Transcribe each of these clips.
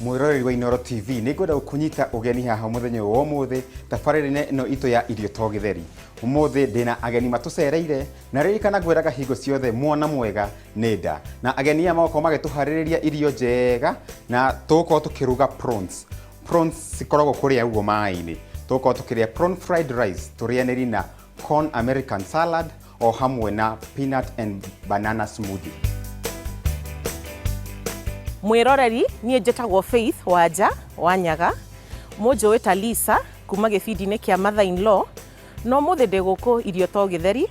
Mwiroreri wa Inooro TV nĩngwenda gũkũnyita ũgeni haha mũthenya wa ũmũthĩ tabarĩra-inĩ ĩno itũ ya irio to gĩtheri. Ũmũthĩ ndĩna ageni matũcereire na ririkana ngwĩraga hingo ciothe mwana mwega nĩ nda. Na ageni aya magokorwo magĩtũharĩrĩria irio njega na tũgũkorwo tũkĩruga prawns. Prawns cikoragwo kũrĩa ũguo maĩ-inĩ. Tũgũkorwo tũkĩrĩa prawn fried rice tũrĩanĩri na corn American salad o hamwe na peanut and banana smoothie. Mwiroreri niĩ njĩtagwo Faith Wanja Wanyaga, mũnjũĩ ta Lisa kuma gĩbindi-inĩ kĩa mother-in-law, no mũthĩ ndĩ gũkũ irio to gĩtheri,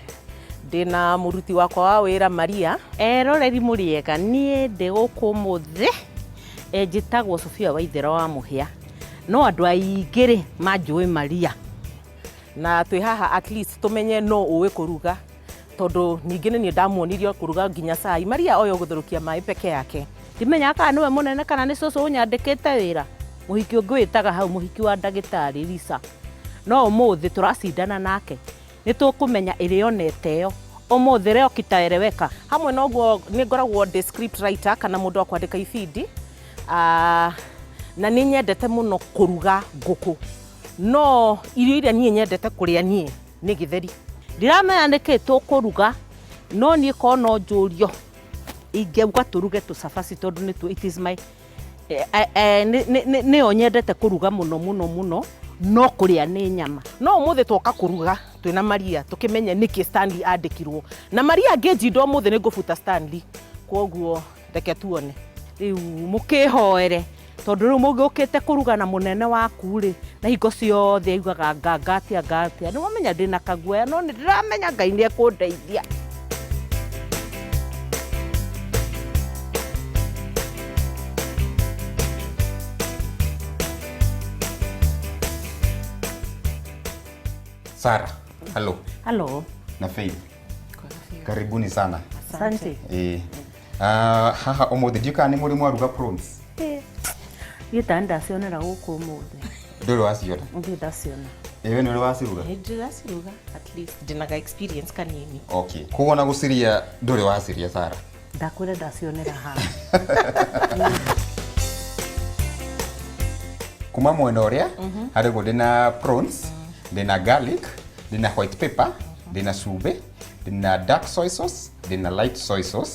ndĩna mũruti wakwa wa wĩra Maria. Eroreri mũrĩega, niĩ ndĩ gũkũ mũthĩ njĩtagwo Sophia Waithera wa mũhĩa, no andũ aingĩ manjũĩ Maria. Na twĩ haha at least tũmenye no ũĩ kũruga, tondũ ningĩ nĩ niĩ ndamuonirio kũruga nginya cai. Maria oyo gũtherũkia maĩ peke yake. Ndimenya kana nĩwe mũnene kana nĩ cũcũ ũnyandĩkĩte wĩra. Mũhiki ũngĩ wĩtaga hau mũhiki wa ndagĩtarĩ Lisa. No ũmũthĩ tũracindana nake. Nĩ tũkũmenya ĩrĩonete yo. Ũmũthĩ leo kitaeleweka. Hamwe noguo nĩ ngoragwo ndĩ script writer kana mũndũ wa kwandĩka ibindi. Na nĩ nyendete mũno kũruga ngũkũ. No irio iria niĩ nyendete kũrĩa niĩ nĩ gĩtheri. Ndiramenya nĩkĩ tũkũruga, no niĩ ko no njũrio. Ingeuga turuge tũcabaci tondũ nĩ it is my nĩyo nyendete kũruga mũno no kũrĩa nĩ nyama. No ũmũthĩ twoka kũruga twĩna Maria tũkĩmenye nĩkĩ Stanley andĩkirwo. Na Maria angĩnjinda ũmũthĩ nĩ ngũbuta Stanley. Kwoguo reke tuone. Rĩu mũkĩhoere tondũ rĩu mũgĩũkĩte kũruga na mũnene waku rĩ, na hingo ciothe aigaga ngatia. Nĩ wamenya ndĩna kaguoya no nĩ ndĩramenya Ngai nĩ ekũndeithia. Sara, hello. Hello. Na Faith. Karibuni sana. Asante. Haha ũmũthĩ ndiũĩ kana nĩ mũrĩ mwaruga prawns. Niĩ ta ndacionera gũkũ ũmũthĩ. Ndũrĩ waciona? Ndĩ ndaciona. Ewe nĩ ũrĩ waciruga? Ndĩ waciruga at least ndĩnaga experience kanini. Okay. Koguo na gũciria ndũrĩ waciria Sara? Ndakwĩra ndacionera haha. Kuma mwena ũrĩa harĩ gũ ndĩna prawns, ndĩna garlic, ndĩna white pepper, ndĩna cumbĩ, ndĩna dark soy sauce, ndĩna light soy sauce,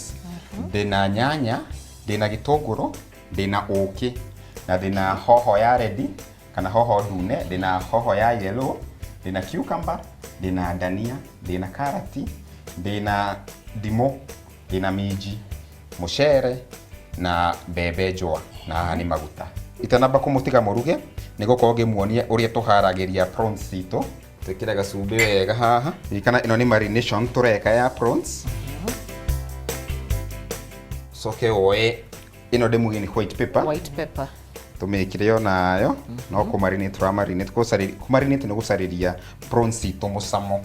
ndĩna nyanya, ndĩna gĩtũngũrũ, ndĩna ũkĩ, na ndĩna hoho ya red kana hoho ndune, ndĩna hoho ya yellow, ndĩna cucumber, ndĩna dania, ndĩna karati, ndĩna ndimũ, ndĩna minji, mũcere na mbembe njũa na nĩ maguta. Itanamba kũmũtiga mũruge nĩgũkorwo ngĩmuonia ũrĩa tũharagĩria prawns citũ. Twĩkĩre gacumbĩ wega haha. Ririkana ĩno nĩ marination tũreka ya prawns. Coke woe ĩno ndĩmuge nĩ white pepper. White pepper. Tũmĩkĩre yo nayo. No kũmarinate tũramarinate. Kũmarinate nĩ gũcarĩria prawns citũ mũcamo.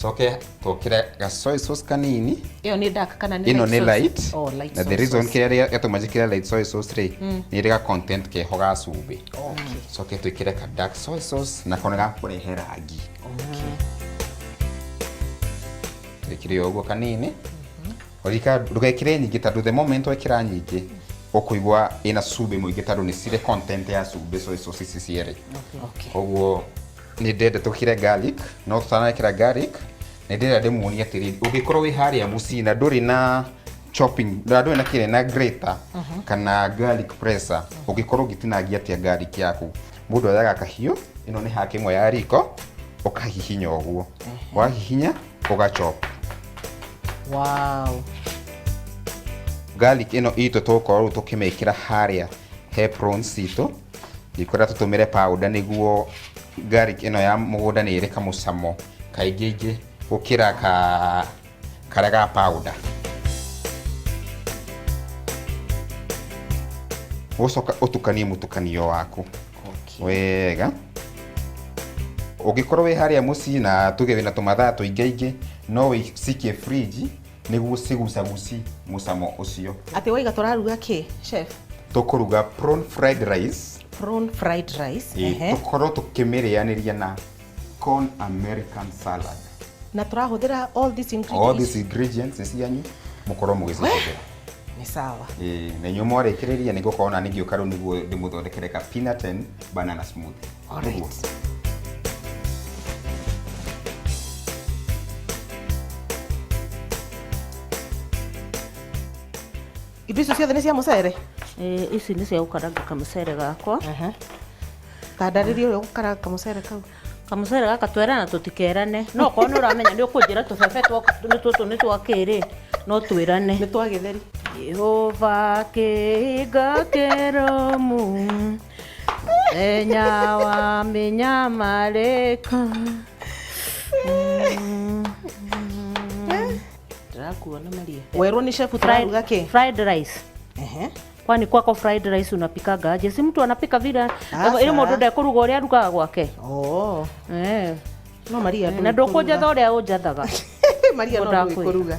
Coke twĩkĩre ga soy sauce kanini. Ĩyo nĩ dark kana nĩ ĩno nĩ light. Oh, light. Na the reason kĩrĩa gĩatũma njĩkĩre light soy sauce rĩ nĩ rĩga content keho ga cumbĩ. Okay. Coke twĩkĩre ka dark soy sauce na kone ga kũrehe rangi. Okay. Twĩkĩre ũguo kanini. Orika ndũgekĩre nyingĩ tondũ the moment wekĩra nyingĩ ũkũigua ĩna cumbĩ mũingĩ tondũ nĩ cirĩ content ya cumbĩ soy sauce ici cierĩ. Okay. Koguo nĩ ndende tũkĩre garlic, no tũtanekĩra garlic nĩ ndĩrenda ndĩmuonie atĩrĩrĩ, ũngĩkorwo wĩ harĩa mũciĩ na ndũrĩ na chopping, ndũrĩ na kĩrĩa na grater kana garlic presser, ũngĩkorwo ũgĩtinangia atĩa garlic yaku, mũndũ oyaga kahiũ, ĩno nĩ hake ĩmwe ya riko, ũkahihinya ũguo, wahihinya ũgachop. Wow. Garlic ĩno itũ tũgũkorwo tũkĩmĩkĩra harĩa he prawns citũ, ndikũra tũtũmĩre powder nĩguo garlic ĩno ya mũgũnda nĩ ĩrĩ kamũcamo kaingĩ gũkĩra karĩa ga powder. Ũcoka ũtukanie mũtukanio waku wega. Ũngĩkorwo wĩ harĩa mũciĩ na tuge wĩna tũmathaa tũingĩ no wĩcikie fridge nĩguo cigucaguci mũcamo ũcio. Atĩ waiga tũraruga kĩ, chef? Tũkũruga prawn fried rice. Prawn fried rice. Tũkorwo tũkĩmĩrĩanĩria na corn American salad. Na tũrahũthĩra all these ingredients. All these ingredients cianyu mũkorwo mũgĩcihũthĩra. Ni sawa. Na nyuo mwarekereria niguo kona ningio karu niguo ndimuthondekere ka peanut and banana smoothie. All right. Indo icio ciothe nĩ cia mũcere? Ici nĩ cia gũkaranga kamũcere gakwa. Kandarĩria ũrĩa gũkaranga kamũcere kau. Kamũcere gaka twerana tũtikerane. No korwo nĩ ũramenya nĩ ũkũnjĩra tũbebe tũtũ nĩ twa kĩrĩ, no twĩrane. Nĩ twa gĩtheri. Jehova kĩhinga kĩrũmu, Enya wa mĩnyamarĩka. Ndĩrakuona Maria. Werwo ni chef turaruga kĩ? Fried rice. Kwani kwako fried rice unapikaga aje? Si mtu anapika vile ile mũndũ ndekũruga ũrĩa arugaga gwake. No Maria na ndũkũnjatha ũrĩa ũnjathaga. Maria no ndũkũruga.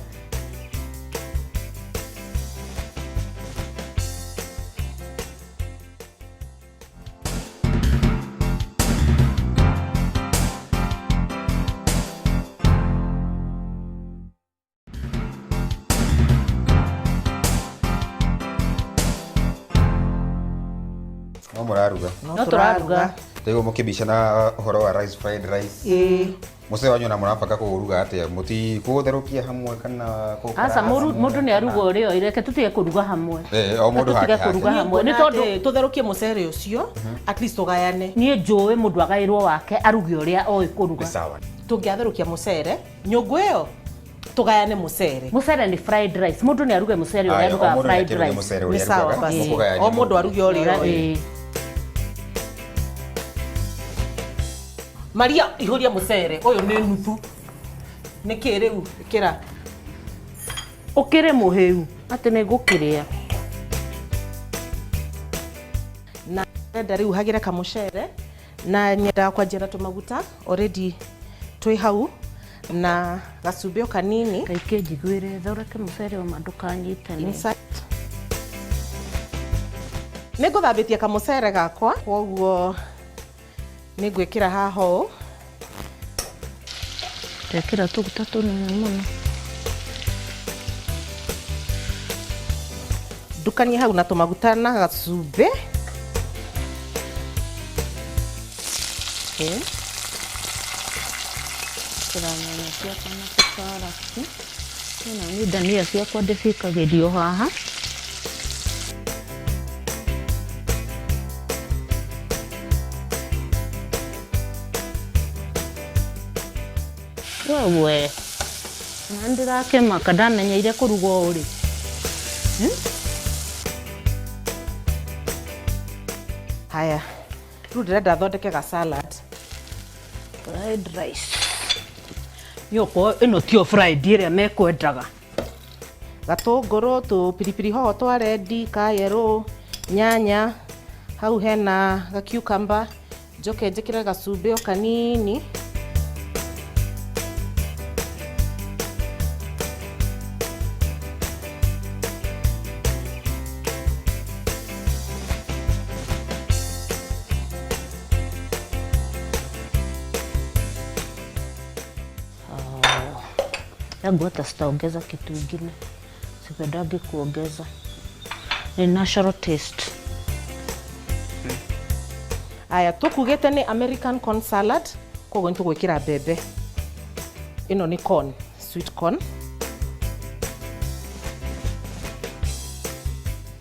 No muraruga. No turaruga. Tego mukibicana uhoro wa rice fried rice. Mucere wanyu na murabanga kuruga atia muti kutherukia hamwe kana kukaranga. Asa mundu ni aruga urio ireke tutige kuruga hamwe. O mundu hake. Kuruga hamwe ni tondu tutherukie mucere ucio at least tugayane. Nie njuwe mundu agairwo wake aruge uria oi kuruga. Sawa. Tungiatherukia mucere nyungu iyo tugayane mucere. Mucere ni fried rice. Mundu ni aruge mucere uria aruga fried rice. Ni sawa basi. O mundu aruge urio. Maria ihuria mucere uyu ni nuthu. Niki riu kira. Ukire muhiu ati ni gukiria. Na ndenda riu hagire kamucere na nyenda kwanjira tumaguta already twi hau na gacubio kanini kaike njiguire thoreke mucere wa mandukanyitane inside. Ninguthambitie kamucere gakwa koguo ningwikira haha tekira tuguta tunini muno dukania hau na tumaguta na gacumbi. Kira nyanya ciakwa na karati. Ino ni dania ciakwa ndĩcikagirio haha. Wewe ndirakemaka ndamenyeire kũruga ũrĩ. Haya, rĩu ndĩrenda thondeke ga salad. Fried rice. Yoko ĩno tio fried ĩrĩa mekwendaga. Gatũngũrũ, tũpiripiri hoho twa redi, ka yellow, nyanya, hau hena ga cucumber, njoke njĩkĩre gacumbĩ o kanini. Yangu hata sitaongeza kitu kingine. Sipendagi kuongeza. Ni natural taste. Aya, tukugete ni American corn salad. Koguo nitugwikira mbembe. Ino ni corn, sweet corn.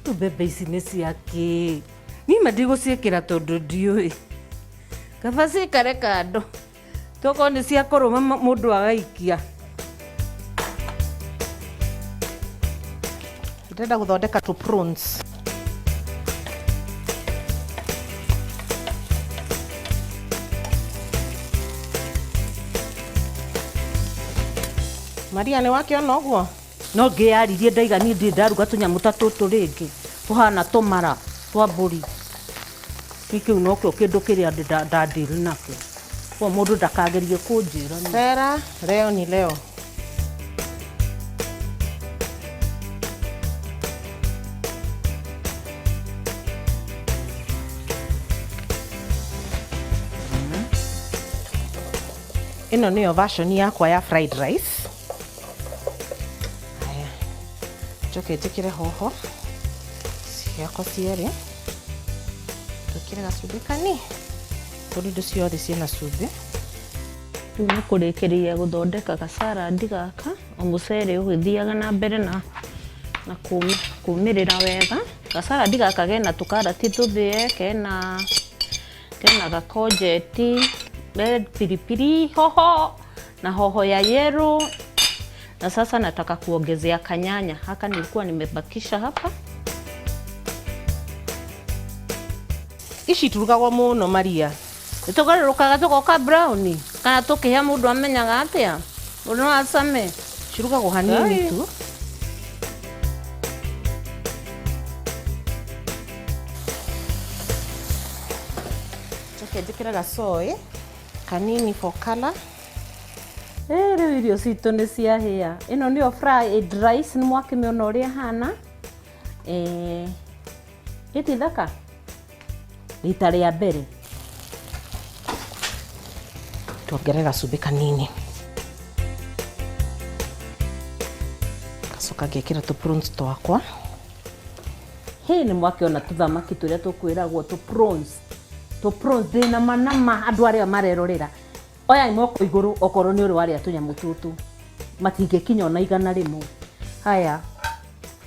Mbembe ici nĩ ciake. Nima ndigũciĩkĩra tondu ndiũĩ. Kaba cikare kando. Toko nĩ cia kũrũma mũndũ agaikia. Ndĩrenda gũthondeka tu prawns. Maria nĩ wakiona ũguo? No ngĩyaririe ndaiga niĩ ndĩ ndaruga tũnyamũ ta tũtũ rĩngĩ. Tũhana tũmara twa mbũri. Kĩu nokĩo kĩndũ kĩrĩa ndandĩrĩ nakĩo. Kwa mũndũ ndakagerie kũnjĩra. Sera, leo ni leo. Ino niyo version yakwa ya fried rice. Haya. njoke njĩkĩre hoho ciakwa cierĩ, twĩkĩre gacumbĩ kani, tondũ indo ciothe ciĩna cumbĩ. Rĩu nĩ kũrĩkĩrĩria gũthondeka gacaradi gaka, o mũcere ũgĩthiaga na mbere na kũmĩrĩra wega. Gacaradi gaka kena tũkarati tũthĩe, kena gakonjeti, pilipili hoho na hoho ya yellow. Na sasa nataka kuongezea kanyanya. Haka nilikuwa nimebakisha hapa. Ici turugagwo mũno Maria. Nĩtũgarũrũkaga tũgoka brown kana tũkĩhe mũndũ amenyaga atĩa mũndũ no acame. Cirugagwo hanini tu. Njoke njĩkĩre gacoĩ kanini for color. Rĩu irio citũ nĩ ciahĩa. Ĩno nĩyo fried rice, nĩ mwakĩmĩona ũrĩa hana. Ĩti thaka rita rĩa mbere. Tuongere gacumbĩ kanini. Gacoka ngekĩra prawns twakwa. Nĩ mwakĩona tũthamaki tũrĩa tũkwĩragwo prawns ndĩna manama andũ arĩa marerorera. Oya moko igũrũ okorwo nĩ ũrĩ warĩa tũnyamũ tũtũ. Matingĩkinya ona igana rĩmwe. Haya.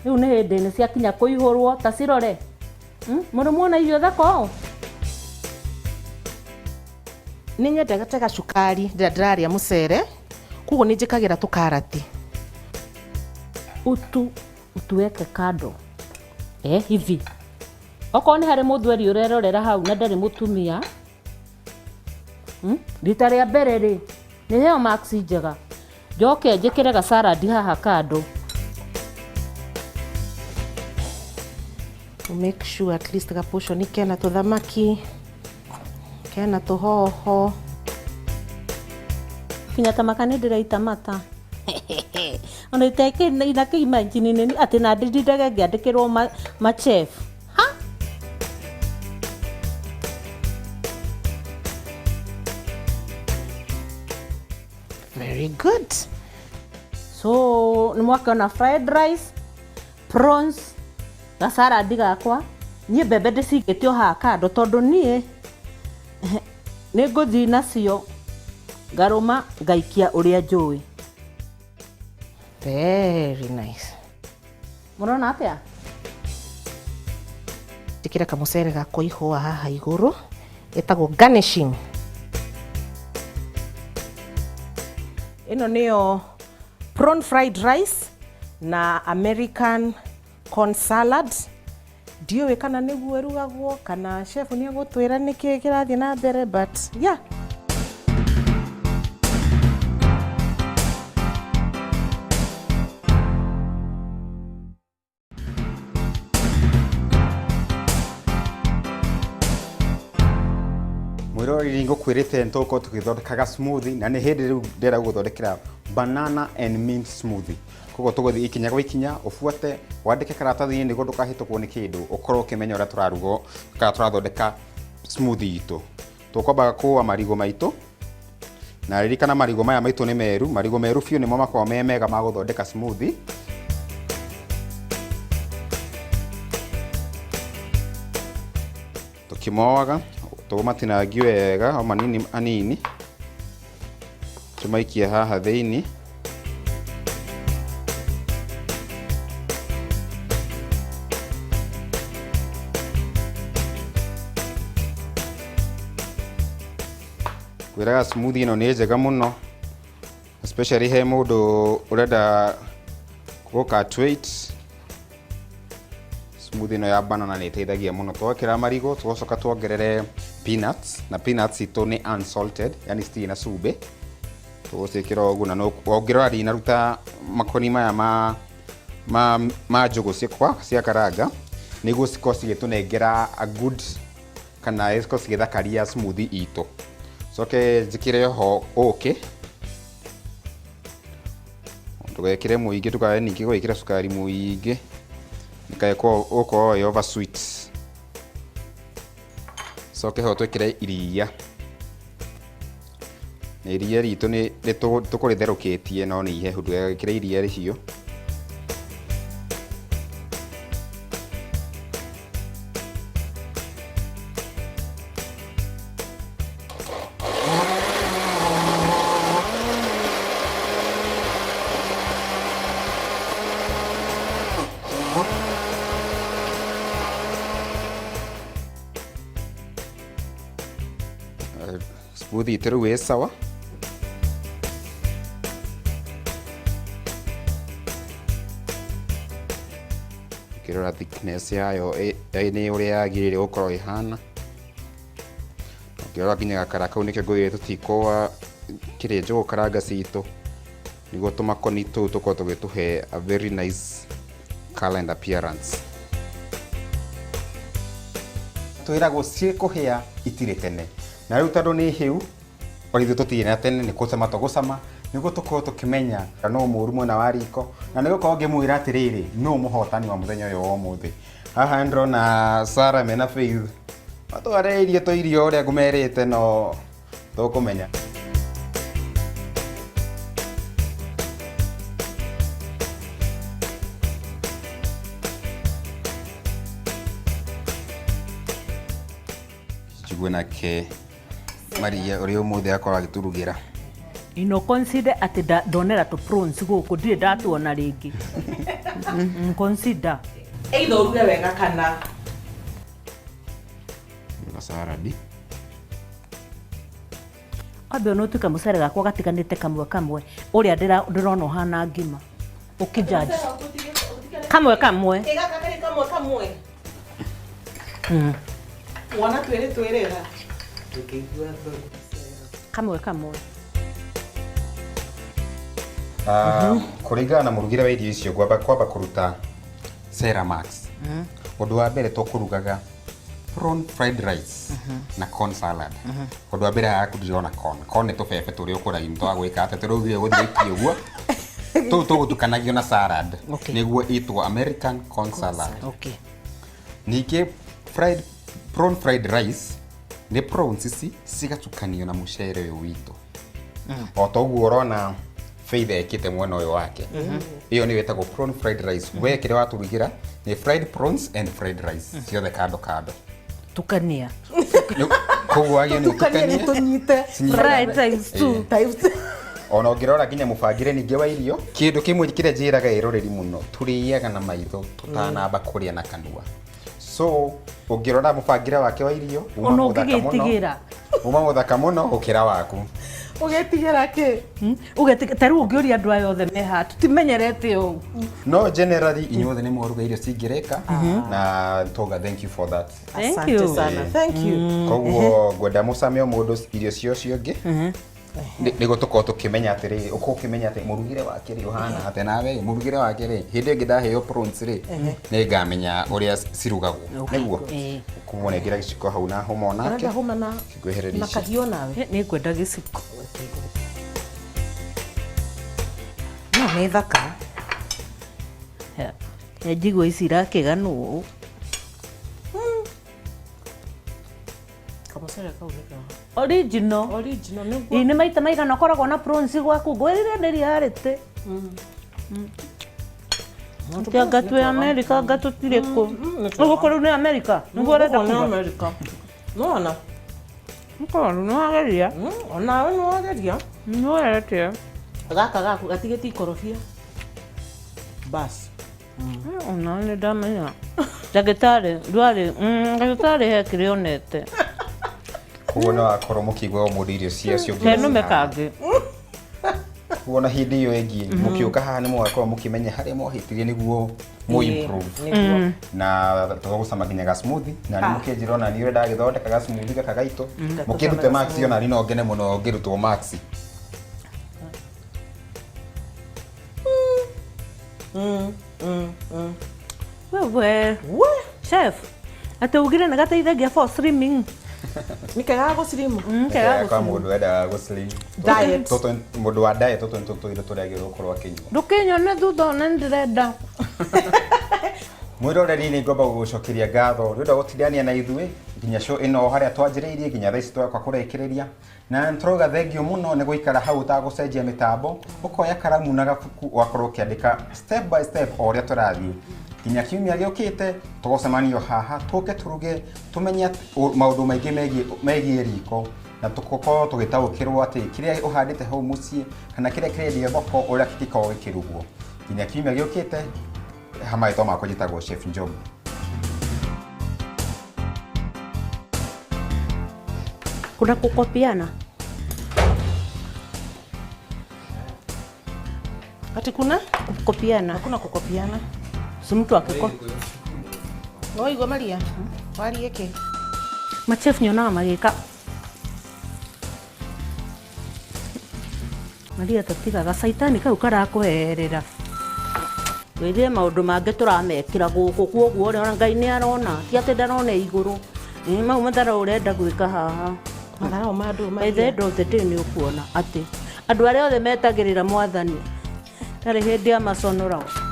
Rĩu nĩ hĩndĩ nĩ ciakinya kũihũrwo ta cirore. Mũndũ muona irio thaka ũũ? Nĩ nyendete gacukari rĩrĩa ndĩrarĩa mũcere, koguo nĩ njĩkagĩra tũkarati. Utuweke kando. Hivi. Okorwo nĩ harĩ mũthweri ũrerorera hau na ndarĩ mũtumia. Rita rĩa mbere rĩ, nĩ heo max njega. Njoke njĩkĩre gacaradi haha kando. To make sure at least ga portion kena tũthamaki, kena tũhoho. Kinya tamaka nĩ ndĩraita mata. Ona ina kĩimagine nĩ atĩ na ndĩndage ngĩandĩkĩrwo ma chef. Very good. So nĩ mwakĩona fried rice, prawns, gacaradi gakwa. Niĩ mbembe ndĩcigĩte o haha kando tondũ niĩ nĩ ngũthiĩ nacio ngarũma ngaikia ũrĩa njũĩ. Very nice. Mũrona atĩa? Njĩkĩre kamũcere gakwa ihũa haha igũrũ. Ĩtagwo garnishing. Ĩno nĩyo prawn fried rice na American corn salad. Ndiũĩ kana nĩguo ĩrugagwo kana chef nĩ egũtwĩra nĩkĩ kĩrathiĩ na mbere, but yeah. Mwĩroreri ngũkwĩrĩte nĩtũgũkorwo tũgĩthondekaga smoothie na nĩ hĩndĩ rĩu ndĩra gũthondekera banana and mint smoothie. Koguo tũgũthiĩ ikinya gwa ikinya, ũbuate wandĩke karatathi-inĩ nĩguo ndũkahĩtũkwo nĩ kĩndũ, ũkorwo ũkĩmenya ũrĩa tũraruga kana tũrathondeka smoothie itũ. Tũkwambaga kũũa marigũ maitũ, na ririkana marigũ maya maitũ nĩ meru. Marigũ meru biũ nĩmo makoragwo me mega ma gũthondeka smoothie. Tũkĩmoaga tũmatinangie wega o manini anini, tũmaikie haha thĩinĩ. Kwĩraga smoothie ĩno nĩ njega mũno, especially he mũndũ ũrenda gũ-cut weight. Smoothie ĩno ya banana nĩ ĩteithagia mũno. Twekĩra marigũ tũgacoka tuongerere peanuts, na peanuts itũ nĩ unsalted, yani citirĩ na cumbĩ. Tũgũciĩkĩra ũguo, na ũngĩrora ndinaruta makoni maya ma njũgũ ciakwa cia karanga, nĩguo cikorwo cigĩtũnengera a good kana cikorwo cigĩthakaria smoothie itũ. Coke njĩkĩre ho ũkĩ, ndũgekĩre mũingĩ, ndũkae ningĩ gwĩkĩra cukari mũingĩ, ndũkae ũkorwo wĩ over sweet. Coke ho twĩkĩre iria, na iria ritũ nĩ tũkũrĩtherũkĩtie no nĩ ihehu, ndũgekĩre iria rĩhiũ. smoothie itũ rĩu ĩ sawa. Ngĩrora thickness yayo nĩ ũrĩa yagĩrĩire gũkorwo ĩhana. Ngĩrora nginya gakara kau nĩkĩo ngũgĩrĩte tũtikũa kĩrĩa njũgũ karanga citũ nĩguo tũmakoni tũu tũkorwo tũgĩtũhe a very nice color and appearance. Twĩragwo ciĩ kũhĩa itirĩ tene, na rĩu tondũ nĩ hĩu ithuĩ tũtirĩ na tene nĩ gũcama tũgũcama nĩguo tũkorwo tũkĩmenya no mũru mwena wa riko, na nĩgũkorwo ngĩmwĩra atĩrĩrĩ no mũhotani wa mũthenya ũyũ wa ũmũthĩ. Haha ndĩrona Sarah mena Faith matwarĩirie tũirio ũrĩa ngũmerĩte no tũkũmenya. Nake Maria ũrĩa ũmũthĩ akorwo agĩturugĩra. Ino consider atĩ ndonera tũ prawns gũkũ ndirĩ ndatuona rĩngĩ. Consider. Either uruge wega kana. Na salad. Ambe no tuka mũcere gakwa gatiganĩte kamwe ũrĩa ndĩrona ũhana ngima. Ũkĩjaji. Kamwe. Ĩgaka kamwe. Wana twĩrĩra. Tukĩigua thoni. Kamwe. Kũringana na mũrugĩre wa irio icio kwamba kũruta Sarah Max. Ũndũ wa mbere tũkũrugaga prawn fried rice na corn salad. Ũndũ wa mbere haku ndĩrona corn nĩ tũbebe tũrĩa ũkũragi twa gwĩka atĩ tũrũgire gũthĩki ũguo. Tũu tũgũtukanagio na salad nĩguo ĩtwo American corn salad. Okay. Ningĩ prawn fried rice nĩ prawns ici cigatukanio na mũcere ũyũ witũ. O toguo ũrona Faith ekĩte mwena ũyũ wake. Iyo nĩ wetagwo prawn fried rice. We kĩrĩa waturugĩra nĩ fried prawns and fried rice. Ciothe kando. Tukania. Koguo agio nĩ tukania. Tunyite Fried times 2. Ona ũngĩrora nginya mũbangĩre ningĩ wa irio, kĩndũ kĩmwe kĩrĩa njĩraga ĩroreri mũno, tũrĩaga na maitho tũtanamba kũrĩa na kanua. So ũngĩrora mũbangĩre wake wa irio, ona ũngĩgĩtigĩra mũthaka mũno gũkĩra waku. Ũgetigĩra kĩ? Ũgetigĩra tarũ ũngĩũria andũ aya othe meha tutimenyerete ũũ. No generally inyuothe nĩ mwaruga irio cingĩrĩka na toga thank you for that. Asante sana. Thank you. Koguo ngwenda mũcame mũndũ irio cio ciongĩ. Nĩguo tũkorwo tũkĩmenya atĩrĩ ũkorwo ũkĩmenya atĩ mũrugĩre wake rĩ ũhana atĩ nawe mũrugĩre wake rĩ hĩndĩ ĩngĩ ndaheo prawns rĩ nĩ ngamenya ũrĩa cirugagwo nĩguo koguo nĩngira gĩciko hau na homa onake kĩngwehereria na kahiũ nawe nĩ ngwenda gĩciko no nĩ thaka njigua ici irakĩganwo original nĩ maita maigana ũkoragwo na prawns gwaku ngwĩrire ndĩriarĩte Kĩanga twĩ America anga tũtirĩ kũ ũgũkorwo nĩ America nĩguo ũrenda kuga America no ona mũkorwo nĩ wageria ona nĩ wageria nĩ wete gaka gaku gatigĩti ikorobia bas ona nĩ ndamenya ndagĩtarĩ he kĩrĩa onete koguo no akorwo mũkĩigua mũndũ irio ciacio nũme kangĩ kuona hĩndĩ ĩyo ĩngĩ mũkĩũka haha nĩ mũgakorwo mũkĩmenya harĩa mohĩtirie nĩguo mũ improve na tũgũcama nginya ga smoothie na nĩ mũkĩnjĩra ona niĩ ũrenda gĩthondeka ga smoothie gaka gaitũ mũkĩrute max ona no ngene mũno ngĩrutwo max wewe chef atĩ ugire nĩ gateithagia for slimming Nikega go slim. Nikega kwa mundu enda go slim. Diet. Toto mundu wa diet toto ntoto ire tũrĩagĩrwo gũkorwo akĩnyua. Ndũkĩnyone thutha na ndĩrenda. Mwĩroreri nĩ ngomba gũgũcokeria ngatho nĩ ũndũ gũtindania na ithuĩ nginya show ĩno harĩa twanjĩrĩirie nginya thaa ici twakwa kũrekereria na ntroga thengio mũno nĩ gũikara hau utagũcenjia mĩtambo ũkoya karamu na gabuku wakorwo ũkĩandĩka step by step o ũrĩa tũrathiĩ nginya kiumia gĩũkĩte tũgũcemanio haha tũke tũruge tũmenye maũndũ maingĩ megiĩ riko na tũkorwo tũgĩtaũkĩrwo atĩ kĩrĩa ũhandĩte hau mũciĩ kana kĩrĩa kĩrendio thoko ũrĩa gĩkoragwo gĩkĩrugwo nginya kiumia gĩũkĩte hamaitwo makwa njĩtagwo Chef Njogu. Kuna kukopiana. Ati kuna? Kukopiana. Hakuna kukopiana. Si mtu akiko. Noigua Maria? Warie ki? Machef nyonaga magĩka. Maria tatigaga caitani kau karakũherera. Wĩrire maũndũ mangĩ tũramekĩra gũkũ kwoguo ona Ngai nĩ arona. Ti atĩ ndarona igũrũ. Mau mathara ũrenda gwĩka haha. Mathara ma andũ By the end of the day nĩ ũkuona atĩ andũ arĩa othe metagĩrĩra Mwathani ndarĩ hĩndĩ amaconoraga.